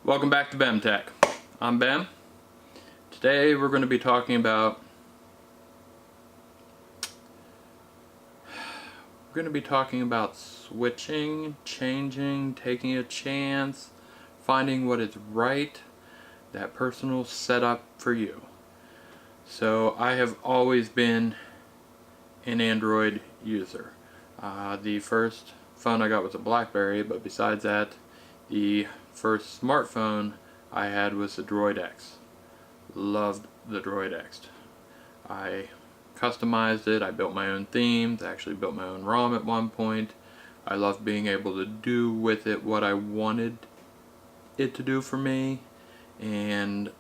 Welcome back to B.E.M Tech. I'm B.E.M. Today we're going to be talking about switching, changing, taking a chance, finding what is right, that personal setup for you. So I have always been an Android user. The first phone I got was a BlackBerry, but besides that, the first smartphone I had was the Droid X. Loved the Droid X. I customized it, I built my own themes, I actually built my own ROM at one point. I loved being able to do with it what I wanted it to do for me, and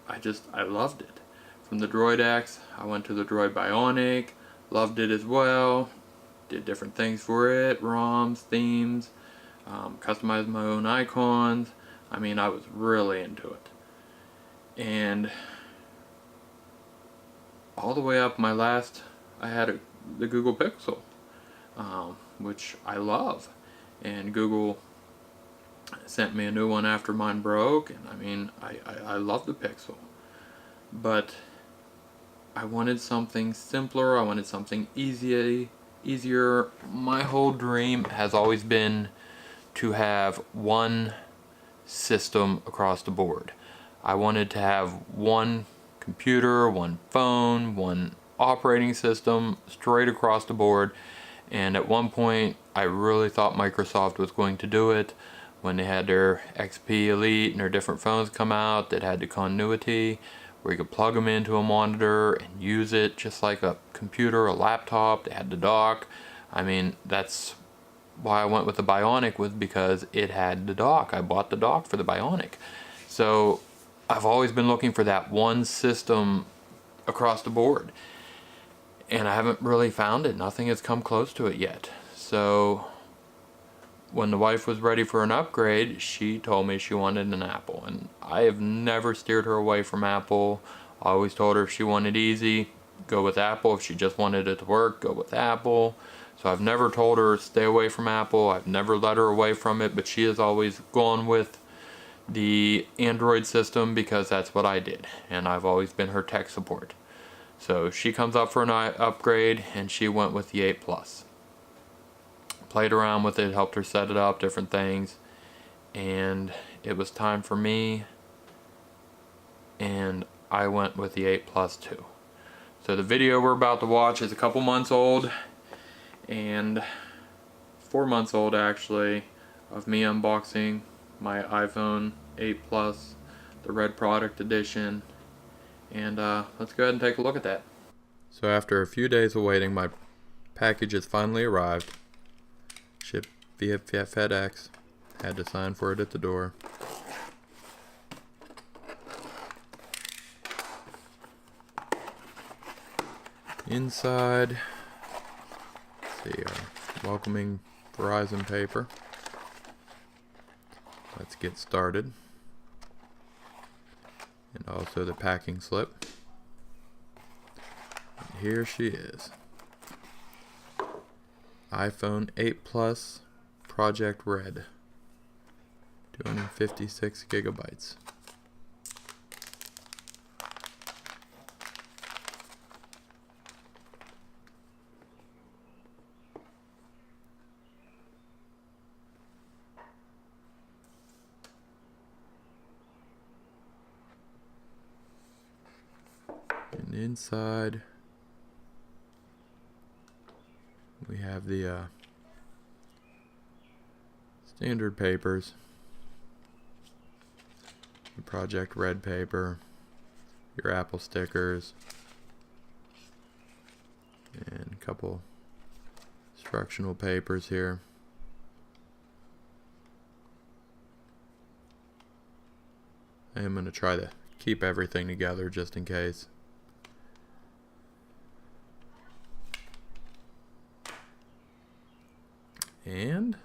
I loved it. From the Droid X, I went to the Droid Bionic, loved it as well, did different things for it, ROMs, themes, customized my own icons. I mean, I was really into it. And all the way up I had the Google Pixel, which I love. And Google sent me a new one after mine broke, and I mean, I love the Pixel. But I wanted something simpler, I wanted something easier. My whole dream has always been to have one system across the board. I wanted to have one computer, one phone, one operating system straight across the board. And at one point I really thought Microsoft was going to do it when they had their XP Elite and their different phones come out that had the continuity where you could plug them into a monitor and use it just like a computer, a laptop. They had the dock. I mean, that's why I went with the Bionic, was because it had the dock. I bought the dock for the Bionic. So I've always been looking for that one system across the board, and I haven't really found it. Nothing has come close to it yet. So when the wife was ready for an upgrade, she told me she wanted an Apple, and I have never steered her away from Apple. I always told her if she wanted easy, go with Apple. If she just wanted it to work, go with Apple. So I've never told her stay away from Apple. I've never led her away from it, but she has always gone with the Android system because that's what I did, and I've always been her tech support. So she comes up for an upgrade, and she went with the 8 Plus. Played around with it, helped her set it up, different things, and it was time for me, and I went with the 8 Plus too. So the video we're about to watch is a couple months old, and 4 months old actually, of me unboxing my iPhone 8 Plus, the red product edition, and let's go ahead and take a look at that. So after a few days of waiting, my package has finally arrived. Shipped via FedEx. Had to sign for it at the door. Inside, let's see, welcoming Verizon paper. Let's get started. And also the packing slip. And here she is. iPhone 8 Plus Project Red. 256 gigabytes. And inside we have the standard papers, the Project Red paper, your Apple stickers, and a couple instructional papers here. I am going to try to keep everything together just in case. And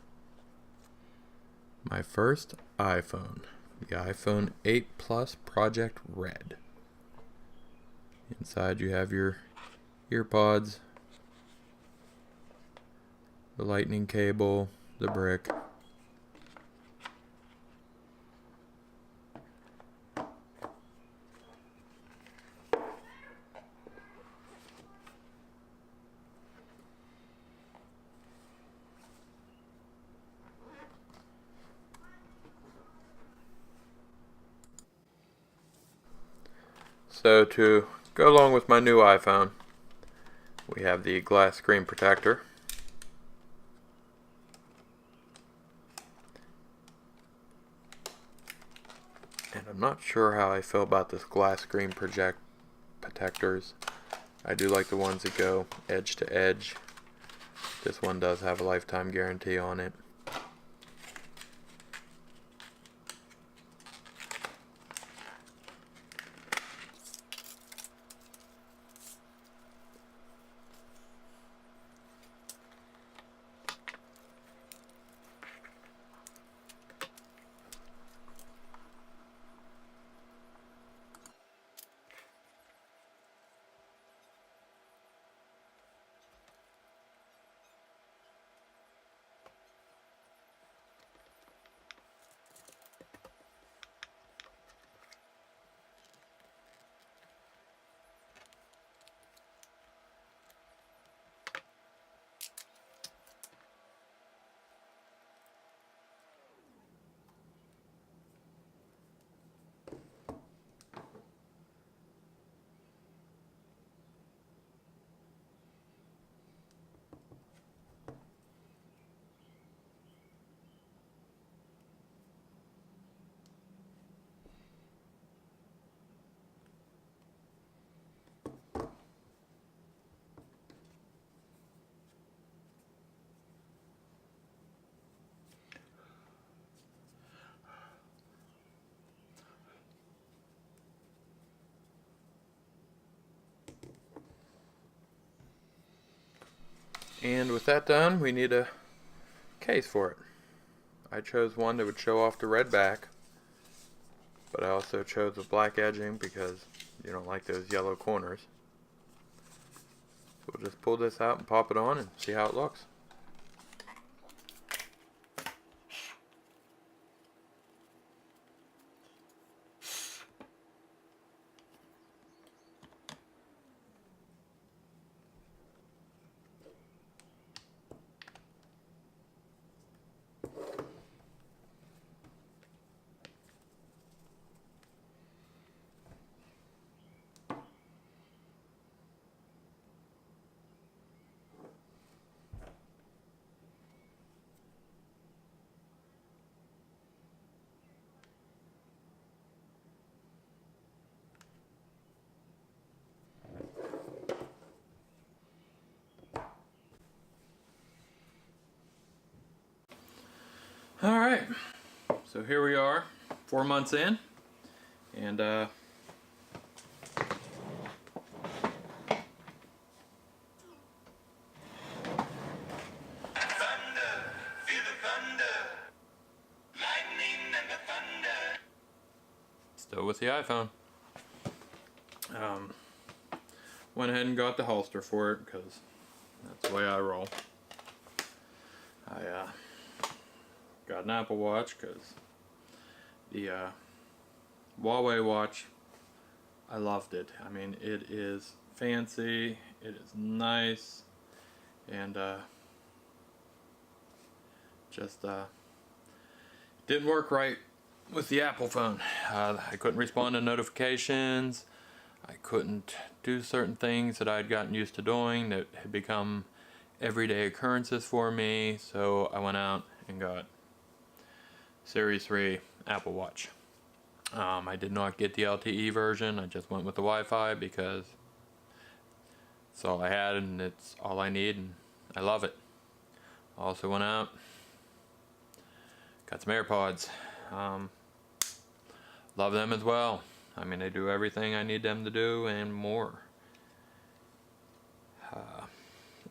my first iPhone, the iPhone 8 Plus Project Red. Inside you have your earpods, the lightning cable, the brick, So to go along with my new iPhone, we have the glass screen protector. And I'm not sure how I feel about this glass screen protectors. I do like the ones that go edge to edge. This one does have a lifetime guarantee on it. And with that done, we need a case for it. I chose one that would show off the red back, but I also chose the black edging because you don't like those yellow corners. So we'll just pull this out and pop it on and see how it looks. Alright, so here we are, 4 months in, and still with the iPhone. Went ahead and got the holster for it because that's the way I roll. I got an Apple Watch because the Huawei watch, I loved it. I mean, it is fancy, it is nice, and just didn't work right with the Apple phone. I couldn't respond to notifications. I couldn't do certain things that I'd gotten used to doing that had become everyday occurrences for me. So I went out and got Series 3 Apple Watch. I did not get the LTE version. I just went with the Wi-Fi because it's all I had and it's all I need, and I love it. I also went out, got some AirPods. Love them as well. I mean, they do everything I need them to do and more.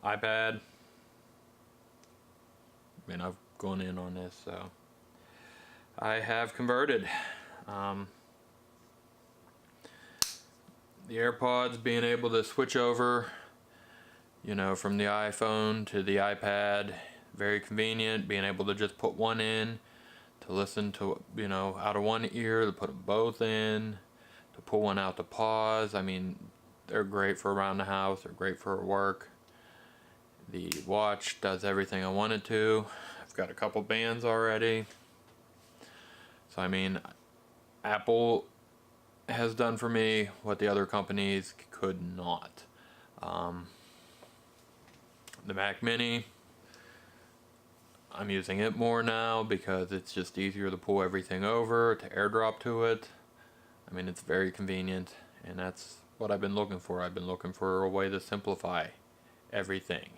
iPad. I mean, I've gone in on this, so I have converted. The AirPods, being able to switch over, you know, from the iPhone to the iPad, very convenient. Being able to just put one in to listen to, you know, out of one ear, to put them both in, to pull one out to pause. I mean, they're great for around the house. They're great for work. The watch does everything I want it to. I've got a couple bands already. So I mean, Apple has done for me what the other companies could not. The Mac Mini, I'm using it more now because it's just easier to pull everything over, to airdrop to it. I mean, it's very convenient, and that's what I've been looking for. I've been looking for a way to simplify everything.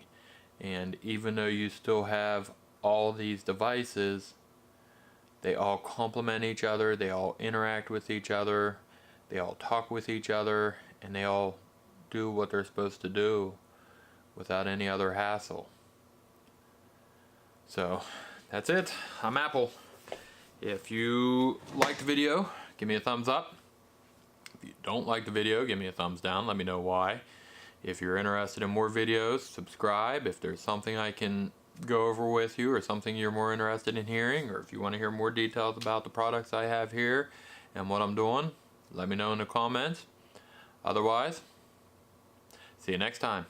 And even though you still have all these devices, they all complement each other, they all interact with each other, they all talk with each other, and they all do what they're supposed to do without any other hassle. So that's it. I'm Apple. If you liked the video, give me a thumbs up. If you don't like the video, give me a thumbs down. Let me know why. If you're interested in more videos, subscribe. If there's something I can go over with you, or something you're more interested in hearing, or if you want to hear more details about the products I have here and what I'm doing, let me know in the comments. Otherwise, see you next time.